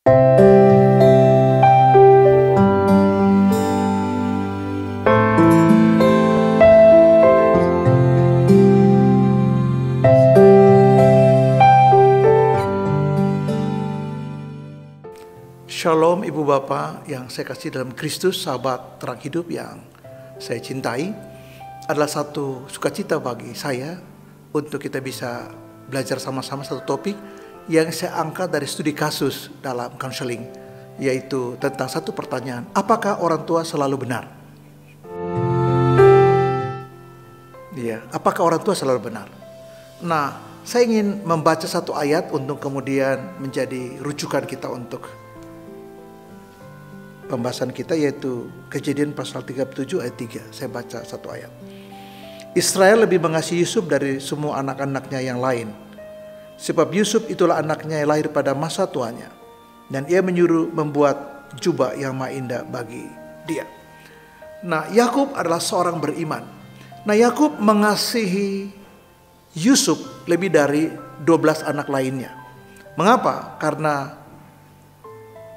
Shalom Ibu Bapak yang saya kasih dalam Kristus, sahabat terang hidup yang saya cintai. Adalah satu sukacita bagi saya untuk kita bisa belajar sama-sama satu topik yang saya angkat dari studi kasus dalam counseling, yaitu tentang satu pertanyaan: apakah orang tua selalu benar? Ya, apakah orang tua selalu benar? Nah, saya ingin membaca satu ayat untuk kemudian menjadi rujukan kita untuk pembahasan kita, yaitu Kejadian pasal 37 ayat 3. Saya baca satu ayat. Israel lebih mengasihi Yusuf dari semua anak-anaknya yang lain, sebab Yusuf itulah anaknya yang lahir pada masa tuanya, dan ia menyuruh membuat jubah yang maha indah bagi dia. Nah, Yakub adalah seorang beriman. Nah, Yakub mengasihi Yusuf lebih dari 12 anak lainnya. Mengapa? Karena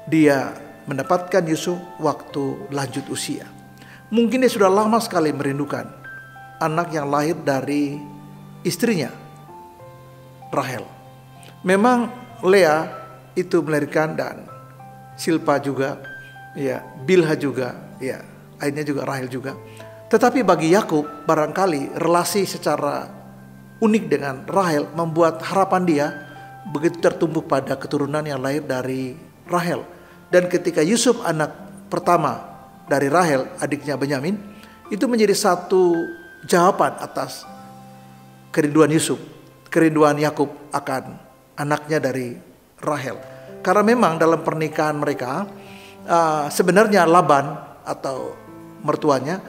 dia mendapatkan Yusuf waktu lanjut usia. Mungkin dia sudah lama sekali merindukan anak yang lahir dari istrinya, Rahel. Memang Lea itu melahirkan, dan Silpa juga, ya, Bilha juga, ya, akhirnya juga Rahel juga. Tetapi bagi Yakub barangkali relasi secara unik dengan Rahel membuat harapan dia begitu tertumbuk pada keturunan yang lahir dari Rahel. Dan ketika Yusuf anak pertama dari Rahel, adiknya Benyamin, itu menjadi satu jawaban atas kerinduan Yusuf, kerinduan Yakub akan anaknya dari Rahel. Karena memang dalam pernikahan mereka, sebenarnya Laban atau mertuanya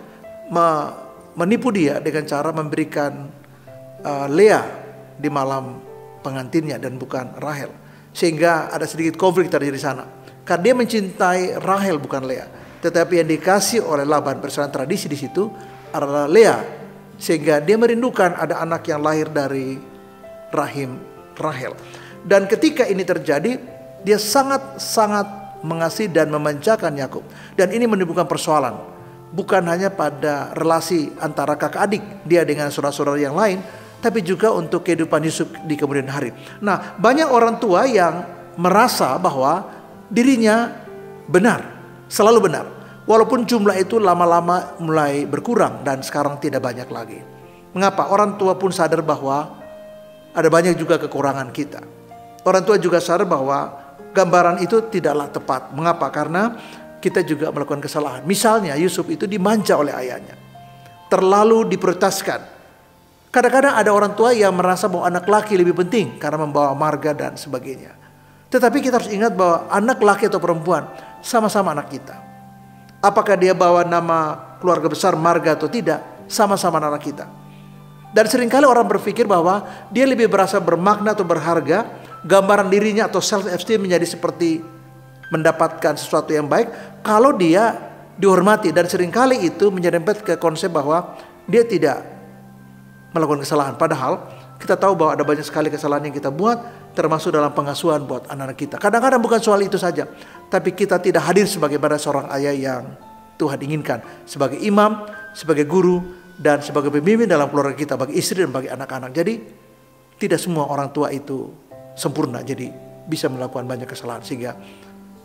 menipu dia dengan cara memberikan Lea di malam pengantinnya dan bukan Rahel. Sehingga ada sedikit konflik terjadi di sana. Karena dia mencintai Rahel bukan Lea, tetapi yang dikasih oleh Laban berdasarkan tradisi di situ adalah Lea, sehingga dia merindukan ada anak yang lahir dari rahim Rahel. Dan ketika ini terjadi, dia sangat-sangat mengasihi dan memanjakan Yakub. Dan ini menimbulkan persoalan, bukan hanya pada relasi antara kakak adik dia dengan saudara-saudara yang lain, tapi juga untuk kehidupan Yusuf di kemudian hari. Nah, banyak orang tua yang merasa bahwa dirinya benar, selalu benar. Walaupun jumlah itu lama-lama mulai berkurang dan sekarang tidak banyak lagi. Mengapa? Orang tua pun sadar bahwa ada banyak juga kekurangan kita. Orang tua juga sadar bahwa gambaran itu tidaklah tepat. Mengapa? Karena kita juga melakukan kesalahan. Misalnya Yusuf itu dimanja oleh ayahnya, terlalu diprioritaskan. Kadang-kadang ada orang tua yang merasa bahwa anak laki lebih penting karena membawa marga dan sebagainya. Tetapi kita harus ingat bahwa anak laki atau perempuan sama-sama anak kita. Apakah dia bawa nama keluarga besar, marga atau tidak, sama-sama anak kita. Dan seringkali orang berpikir bahwa dia lebih merasa bermakna atau berharga, gambaran dirinya atau self-esteem menjadi seperti mendapatkan sesuatu yang baik kalau dia dihormati. Dan seringkali itu menyerempet ke konsep bahwa dia tidak melakukan kesalahan. Padahal kita tahu bahwa ada banyak sekali kesalahan yang kita buat, termasuk dalam pengasuhan buat anak-anak kita. Kadang-kadang bukan soal itu saja, tapi kita tidak hadir sebagaimana seorang ayah yang Tuhan inginkan, sebagai imam, sebagai guru, dan sebagai pemimpin dalam keluarga kita, bagi istri dan bagi anak-anak. Jadi tidak semua orang tua itu sempurna, jadi bisa melakukan banyak kesalahan, sehingga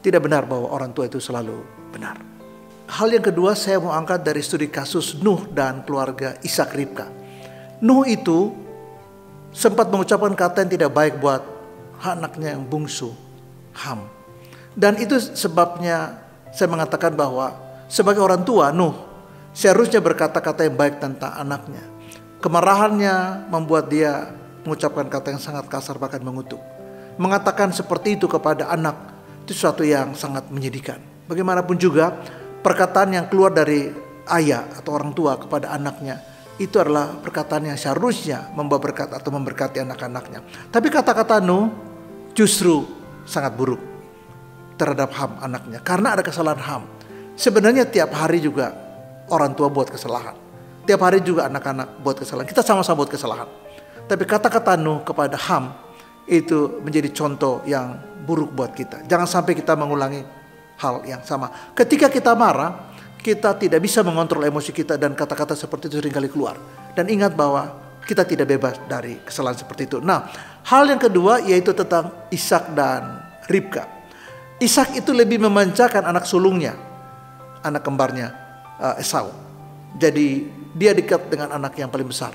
tidak benar bahwa orang tua itu selalu benar. Hal yang kedua saya mau angkat dari studi kasus Nuh dan keluarga Ishak Ribka. Nuh itu sempat mengucapkan kata yang tidak baik buat anaknya yang bungsu, Ham. Dan itu sebabnya saya mengatakan bahwa sebagai orang tua, Nuh seharusnya berkata-kata yang baik tentang anaknya. Kemarahannya membuat dia mengucapkan kata yang sangat kasar, bahkan mengutuk. Mengatakan seperti itu kepada anak itu sesuatu yang sangat menyedihkan. Bagaimanapun juga perkataan yang keluar dari ayah atau orang tua kepada anaknya itu adalah perkataan yang seharusnya membawa berkat atau memberkati anak-anaknya. Tapi kata-kata Nuh justru sangat buruk terhadap Ham, anaknya, karena ada kesalahan Ham. Sebenarnya tiap hari juga orang tua buat kesalahan. Tiap hari juga anak-anak buat kesalahan. Kita sama-sama buat kesalahan. Tapi kata-kata Nuh kepada Ham itu menjadi contoh yang buruk buat kita. Jangan sampai kita mengulangi hal yang sama. Ketika kita marah, kita tidak bisa mengontrol emosi kita dan kata-kata seperti itu seringkali keluar. Dan ingat bahwa kita tidak bebas dari kesalahan seperti itu. Nah, hal yang kedua yaitu tentang Ishak dan Ribka. Ishak itu lebih memanjakan anak sulungnya, anak kembarnya Esau. Jadi dia dekat dengan anak yang paling besar.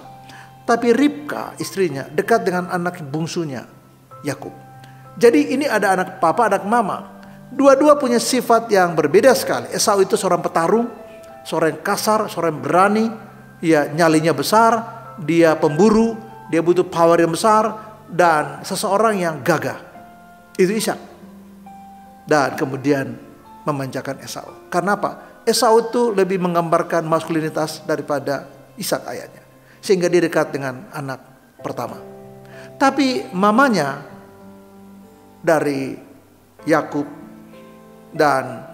Tapi Ribka istrinya dekat dengan anak bungsunya Yakub. Jadi ini ada anak papa, anak mama. Dua-dua punya sifat yang berbeda sekali. Esau itu seorang petarung, seorang yang kasar, seorang yang berani. Ya, nyalinya besar, dia pemburu, dia butuh power yang besar, dan seseorang yang gagah. Itu Ishak. Dan kemudian memanjakan Esau. Karena apa? Esau itu lebih menggambarkan maskulinitas daripada Ishak ayahnya. Sehingga dia dekat dengan anak pertama. Tapi mamanya dari Yakub dan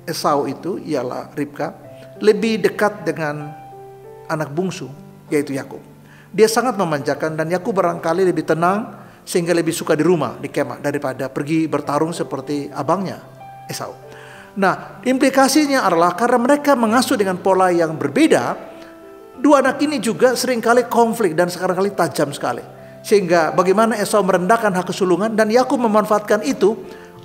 Esau itu ialah Ribka, lebih dekat dengan anak bungsu yaitu Yakub. Dia sangat memanjakan dan Yakub barangkali lebih tenang sehingga lebih suka di rumah, di kemah daripada pergi bertarung seperti abangnya Esau. Nah, implikasinya adalah karena mereka mengasuh dengan pola yang berbeda, dua anak ini juga seringkali konflik dan sekarang-kali tajam sekali. Sehingga bagaimana Esau merendahkan hak kesulungan dan Yakub memanfaatkan itu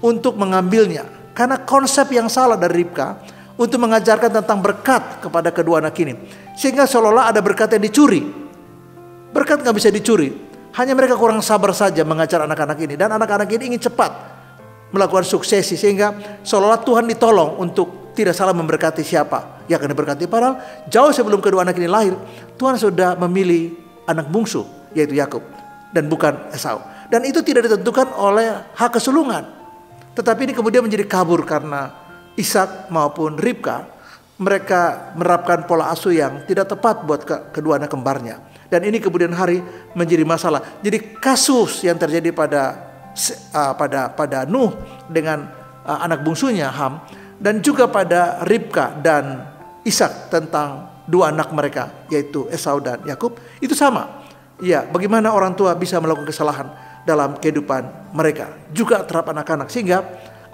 untuk mengambilnya. Karena konsep yang salah dari Ribka untuk mengajarkan tentang berkat kepada kedua anak ini. Sehingga seolah-olah ada berkat yang dicuri. Berkat gak bisa dicuri. Hanya mereka kurang sabar saja mengajar anak-anak ini. Dan anak-anak ini ingin cepat melakukan suksesi. Sehingga seolah-olah Tuhan ditolong untuk tidak salah memberkati siapa yang akan diberkati. Padahal jauh sebelum kedua anak ini lahir, Tuhan sudah memilih anak bungsu yaitu Yakub dan bukan Esau. Dan itu tidak ditentukan oleh hak kesulungan. Tetapi ini kemudian menjadi kabur karena Ishak maupun Ribka mereka menerapkan pola asuh yang tidak tepat buat kedua anak kembarnya. Dan ini kemudian hari menjadi masalah. Jadi kasus yang terjadi pada Nuh dengan anak bungsunya Ham dan juga pada Ribka dan Ishak tentang dua anak mereka yaitu Esau dan Yakub itu sama. Ya, bagaimana orang tua bisa melakukan kesalahan dalam kehidupan mereka juga terhadap anak-anak, sehingga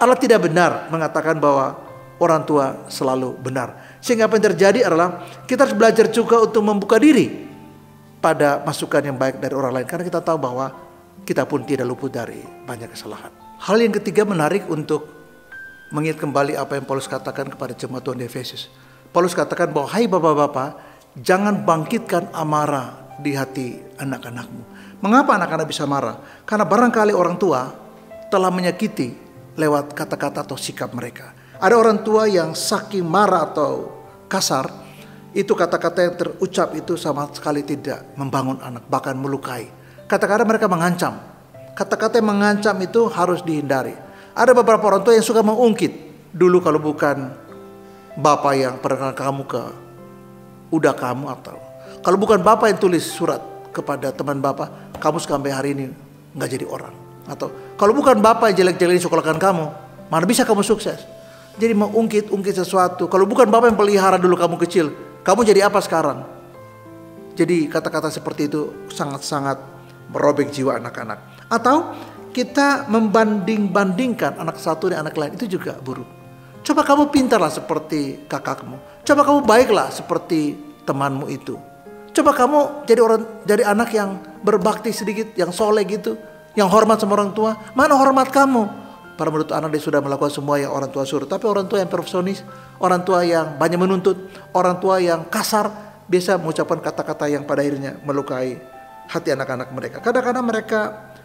Allah tidak benar mengatakan bahwa orang tua selalu benar. Sehingga apa yang terjadi adalah kita harus belajar juga untuk membuka diri pada masukan yang baik dari orang lain, karena kita tahu bahwa kita pun tidak luput dari banyak kesalahan. Hal yang ketiga menarik untuk mengingat kembali apa yang Paulus katakan kepada jemaat Tuhan di Efesus. Paulus katakan bahwa hai bapak-bapak, jangan bangkitkan amarah di hati anak-anakmu. Mengapa anak-anak bisa marah? Karena barangkali orang tua telah menyakiti lewat kata-kata atau sikap mereka. Ada orang tua yang saking marah atau kasar, itu kata-kata yang terucap itu sama sekali tidak membangun anak, bahkan melukai. Kata-kata mereka mengancam. Kata-kata yang mengancam itu harus dihindari. Ada beberapa orang tua yang suka mengungkit. Dulu kalau bukan bapak yang pernah kamu ke udah kamu, atau kalau bukan bapak yang tulis surat kepada teman bapak, kamu sampai hari ini nggak jadi orang. Atau kalau bukan bapak yang jelek-jelekin sekolahkan kamu, mana bisa kamu sukses. Jadi mengungkit sesuatu. Kalau bukan bapak yang pelihara dulu kamu kecil, kamu jadi apa sekarang? Jadi kata-kata seperti itu sangat-sangat merobek jiwa anak-anak. Atau kita membanding-bandingkan anak satu dengan anak lain, itu juga buruk. Coba kamu pintarlah seperti kakakmu. Coba kamu baiklah seperti temanmu itu. Coba kamu jadi anak yang berbakti sedikit, yang soleh gitu, yang hormat sama orang tua. Mana hormat kamu? Para menurut anak dia sudah melakukan semua yang orang tua suruh. Tapi orang tua yang perfeksionis, orang tua yang banyak menuntut, orang tua yang kasar, biasa mengucapkan kata-kata yang pada akhirnya melukai hati anak-anak mereka. Kadang-kadang mereka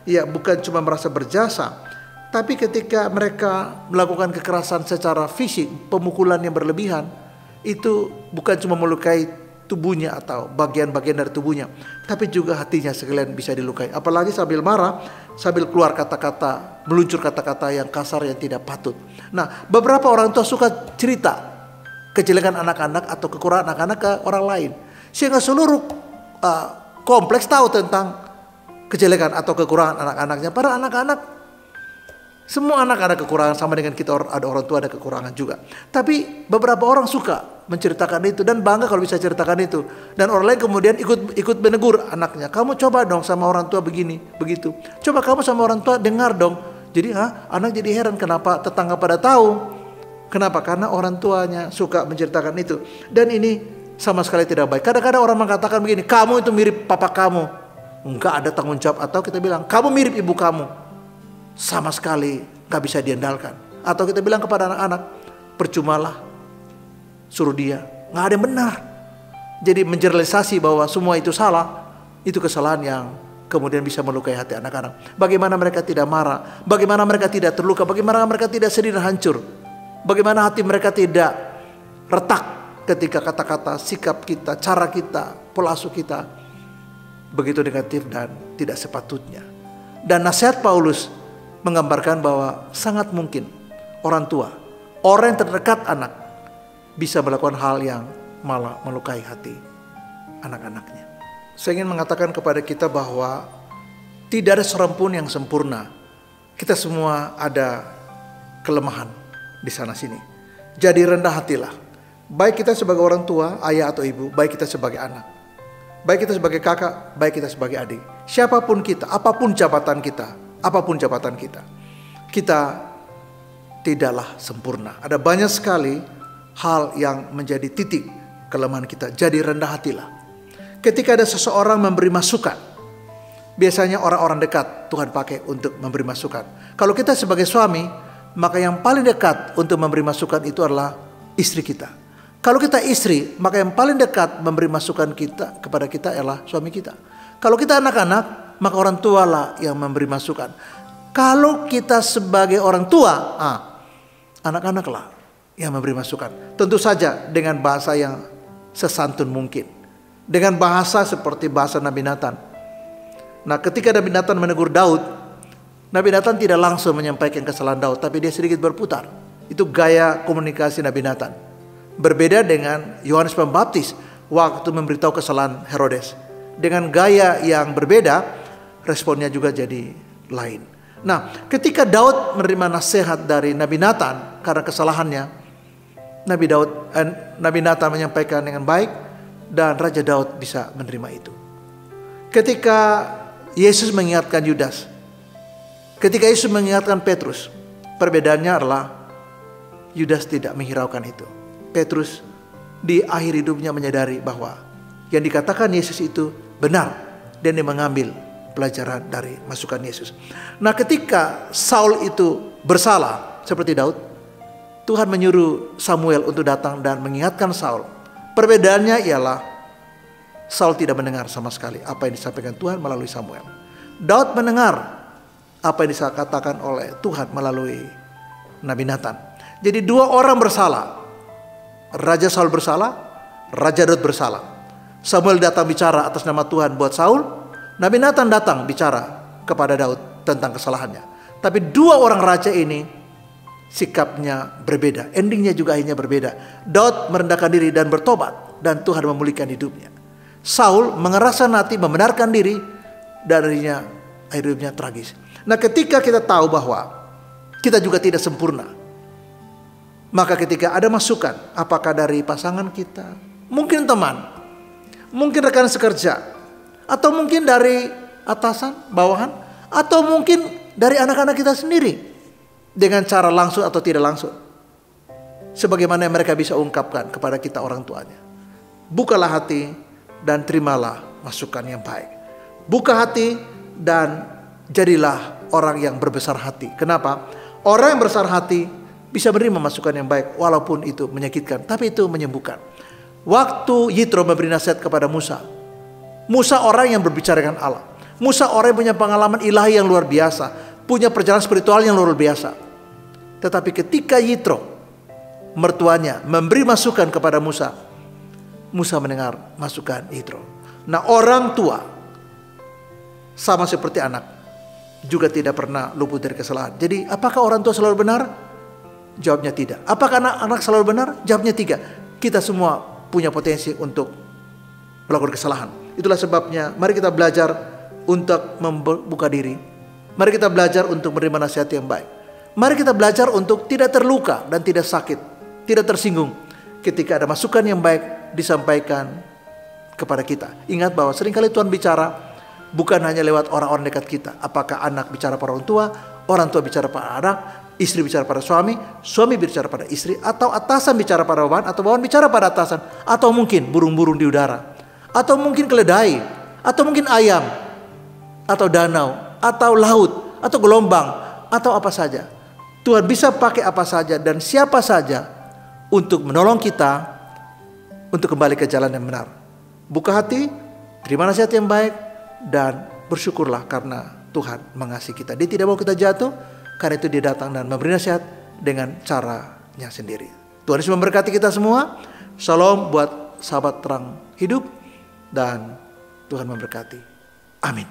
ya bukan cuma merasa berjasa, tapi ketika mereka melakukan kekerasan secara fisik, pemukulan yang berlebihan, itu bukan cuma melukai tubuhnya atau bagian-bagian dari tubuhnya, tapi juga hatinya sekalian bisa dilukai. Apalagi sambil marah, sambil keluar kata-kata, meluncur kata-kata yang kasar yang tidak patut. Nah, beberapa orang tua suka cerita kejelekan anak-anak atau kekurangan anak-anak ke orang lain, sehingga seluruh kompleks tahu tentang kejelekan atau kekurangan anak-anaknya. Para anak-anak Semua anak ada kekurangan, sama dengan kita ada orang tua ada kekurangan juga. Tapi beberapa orang suka menceritakan itu dan bangga kalau bisa ceritakan itu. Dan orang lain kemudian ikut menegur anaknya. Kamu coba dong sama orang tua begini, begitu. Coba kamu sama orang tua dengar dong. Jadi anak jadi heran kenapa tetangga pada tahu. Kenapa? Karena orang tuanya suka menceritakan itu. Dan ini sama sekali tidak baik. Kadang-kadang orang mengatakan begini, kamu itu mirip papa kamu. Enggak ada tanggung jawab. Atau kita bilang, kamu mirip ibu kamu. Sama sekali gak bisa diandalkan. Atau kita bilang kepada anak-anak, percumalah, suruh dia, gak ada yang benar. Jadi mengeneralisasi bahwa semua itu salah, itu kesalahan yang kemudian bisa melukai hati anak-anak. Bagaimana mereka tidak marah, bagaimana mereka tidak terluka, bagaimana mereka tidak sedih dan hancur, bagaimana hati mereka tidak retak ketika kata-kata, sikap kita, cara kita, pola asuh kita begitu negatif dan tidak sepatutnya. Dan nasihat Paulus menggambarkan bahwa sangat mungkin orang tua, orang yang terdekat anak bisa melakukan hal yang malah melukai hati anak-anaknya. Saya ingin mengatakan kepada kita bahwa tidak ada seorang pun yang sempurna. Kita semua ada kelemahan di sana sini. Jadi rendah hatilah. Baik kita sebagai orang tua, ayah atau ibu, baik kita sebagai anak, baik kita sebagai kakak, baik kita sebagai adik. Siapapun kita, apapun jabatan kita, kita tidaklah sempurna. Ada banyak sekali hal yang menjadi titik kelemahan kita. Jadi rendah hatilah. Ketika ada seseorang memberi masukan, biasanya orang-orang dekat Tuhan pakai untuk memberi masukan. Kalau kita sebagai suami, maka yang paling dekat untuk memberi masukan itu adalah istri kita. Kalau kita istri, maka yang paling dekat memberi masukan kita kepada kita adalah suami kita. Kalau kita anak-anak, maka orang tua lah yang memberi masukan. Kalau kita sebagai orang tua, anak-anak lah yang memberi masukan. Tentu saja dengan bahasa yang sesantun mungkin. Dengan bahasa seperti bahasa Nabi Nathan. Nah, ketika Nabi Nathan menegur Daud, Nabi Nathan tidak langsung menyampaikan kesalahan Daud, tapi dia sedikit berputar. Itu gaya komunikasi Nabi Nathan. Berbeda dengan Yohanes Pembaptis waktu memberitahu kesalahan Herodes. Dengan gaya yang berbeda, responnya juga jadi lain. Nah, ketika Daud menerima nasihat dari Nabi Nathan karena kesalahannya, Nabi Nathan menyampaikan dengan baik dan Raja Daud bisa menerima itu. Ketika Yesus mengingatkan Yudas, ketika Yesus mengingatkan Petrus, perbedaannya adalah Yudas tidak menghiraukan itu. Petrus di akhir hidupnya menyadari bahwa yang dikatakan Yesus itu benar dan dia mengambil pelajaran dari masukan Yesus. Nah, ketika Saul itu bersalah seperti Daud, Tuhan menyuruh Samuel untuk datang dan mengingatkan Saul. Perbedaannya ialah Saul tidak mendengar sama sekali apa yang disampaikan Tuhan melalui Samuel. Daud mendengar apa yang dikatakan oleh Tuhan melalui Nabi Nathan. Jadi dua orang bersalah. Raja Saul bersalah, Raja Daud bersalah. Samuel datang bicara atas nama Tuhan buat Saul. Nabi Nathan datang bicara kepada Daud tentang kesalahannya. Tapi dua orang raja ini sikapnya berbeda. Endingnya juga akhirnya berbeda. Daud merendahkan diri dan bertobat. Dan Tuhan memulihkan hidupnya. Saul mengeraskan hati, membenarkan diri. Dan akhirnya hidupnya tragis. Nah, ketika kita tahu bahwa kita juga tidak sempurna, maka ketika ada masukan, apakah dari pasangan kita, mungkin teman, mungkin rekan sekerja, atau mungkin dari atasan, bawahan, atau mungkin dari anak-anak kita sendiri, dengan cara langsung atau tidak langsung, sebagaimana mereka bisa ungkapkan kepada kita orang tuanya. Bukalah hati dan terimalah masukan yang baik. Buka hati dan jadilah orang yang berbesar hati. Kenapa? Orang yang besar hati bisa menerima masukan yang baik walaupun itu menyakitkan, tapi itu menyembuhkan. Waktu Yitro memberi nasihat kepada Musa, Musa orang yang berbicara dengan Allah. Musa orang yang punya pengalaman ilahi yang luar biasa, punya perjalanan spiritual yang luar biasa. Tetapi ketika Yitro, mertuanya, memberi masukan kepada Musa, Musa mendengar masukan Yitro. Nah, orang tua sama seperti anak juga tidak pernah luput dari kesalahan. Jadi apakah orang tua selalu benar? Jawabnya tidak. Apakah anak-anak selalu benar? Jawabnya tidak. Kita semua punya potensi untuk melakukan kesalahan. Itulah sebabnya mari kita belajar untuk membuka diri. Mari kita belajar untuk menerima nasihat yang baik. Mari kita belajar untuk tidak terluka dan tidak sakit, tidak tersinggung ketika ada masukan yang baik disampaikan kepada kita. Ingat bahwa seringkali Tuhan bicara bukan hanya lewat orang-orang dekat kita. Apakah anak bicara pada orang tua bicara pada anak, istri bicara pada suami, suami bicara pada istri, atau atasan bicara pada bawahan, atau bawahan bicara pada atasan, atau mungkin burung-burung di udara, atau mungkin keledai, atau mungkin ayam, atau danau, atau laut, atau gelombang, atau apa saja. Tuhan bisa pakai apa saja dan siapa saja untuk menolong kita untuk kembali ke jalan yang benar. Buka hati, terima nasihat yang baik, dan bersyukurlah karena Tuhan mengasihi kita. Dia tidak mau kita jatuh, karena itu dia datang dan memberi nasihat dengan caranya sendiri. Tuhan Yesus memberkati kita semua. Shalom buat sahabat terang hidup, dan Tuhan memberkati. Amin.